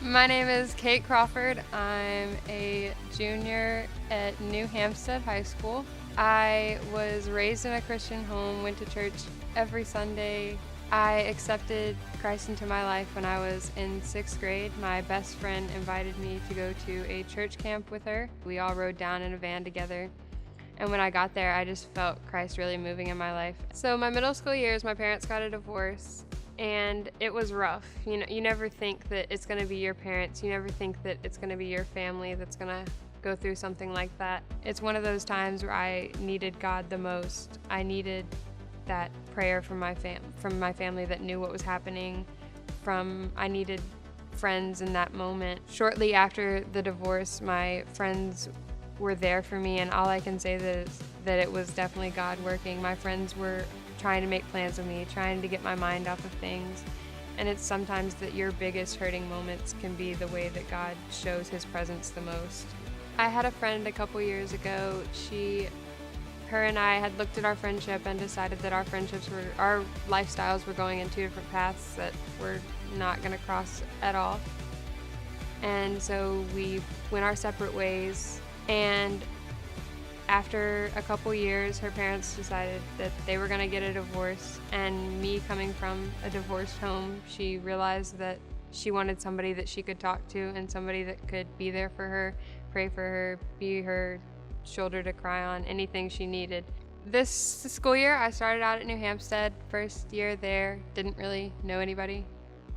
My name is Kate Crawford. I'm a junior at New Hampstead High School. I was raised in a Christian home, went to church every Sunday. I accepted Christ into my life when I was in 6th grade. My best friend invited me to go to a church camp with her. We all rode down in a van together. And when I got there, I just felt Christ really moving in my life. So my middle school years, my parents got a divorce. And it was rough. You know, you never think that it's going to be your parents. You never think that it's going to be your family that's going to go through something like that. It's one of those times where I needed God the most. I needed that prayer from my family that knew what was happening. I needed friends in that moment. Shortly after the divorce, my friends were there for me, and all I can say is that it was definitely God working. My friends were trying to make plans with me, trying to get my mind off of things. And it's sometimes that your biggest hurting moments can be the way that God shows his presence the most. I had a friend a couple years ago. Her and I had looked at our friendship and decided that our lifestyles were going in two different paths that were not going to cross at all. And so we went our separate ways. And after a couple years, her parents decided that they were going to get a divorce, and me coming from a divorced home, she realized that she wanted somebody that she could talk to and somebody that could be there for her, pray for her, be her shoulder to cry on, anything she needed. This school year, I started out at New Hampstead, first year there, didn't really know anybody,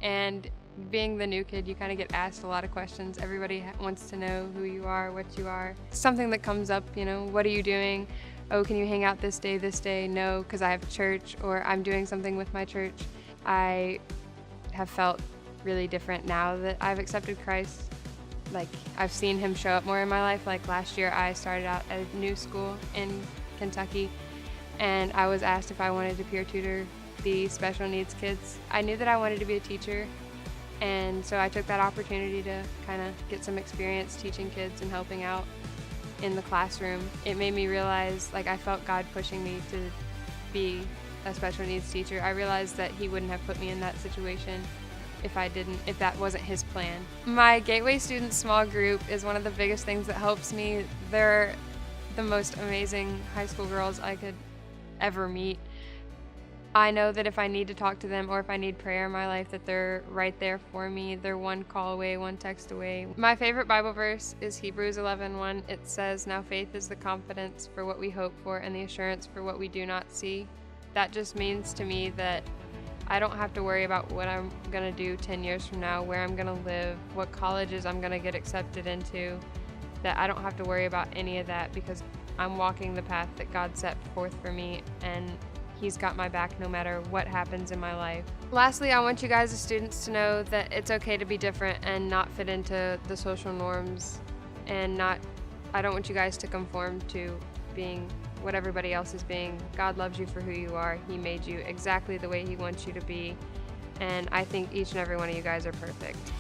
and being the new kid, you kind of get asked a lot of questions. Everybody wants to know who you are, what you are. Something that comes up, what are you doing? Oh, can you hang out this day, this day? No, because I have church, or I'm doing something with my church. I have felt really different now that I've accepted Christ. Like, I've seen him show up more in my life. Like last year, I started out at a new school in Kentucky, and I was asked if I wanted to peer tutor the special needs kids. I knew that I wanted to be a teacher, and so I took that opportunity to kind of get some experience teaching kids and helping out in the classroom. It made me realize, I felt God pushing me to be a special needs teacher. I realized that he wouldn't have put me in that situation if that wasn't his plan. My Gateway Students small group is one of the biggest things that helps me. They're the most amazing high school girls I could ever meet. I know that if I need to talk to them or if I need prayer in my life, that they're right there for me. They're one call away, one text away. My favorite Bible verse is Hebrews 11:1. It says, "Now faith is the confidence for what we hope for and the assurance for what we do not see." That just means to me that I don't have to worry about what I'm going to do 10 years from now, where I'm going to live, what colleges I'm going to get accepted into. That I don't have to worry about any of that because I'm walking the path that God set forth for me, and he's got my back no matter what happens in my life. Lastly, I want you guys as students to know that it's okay to be different and not fit into the social norms, and I don't want you guys to conform to being what everybody else is being. God loves you for who you are. He made you exactly the way he wants you to be, and I think each and every one of you guys are perfect.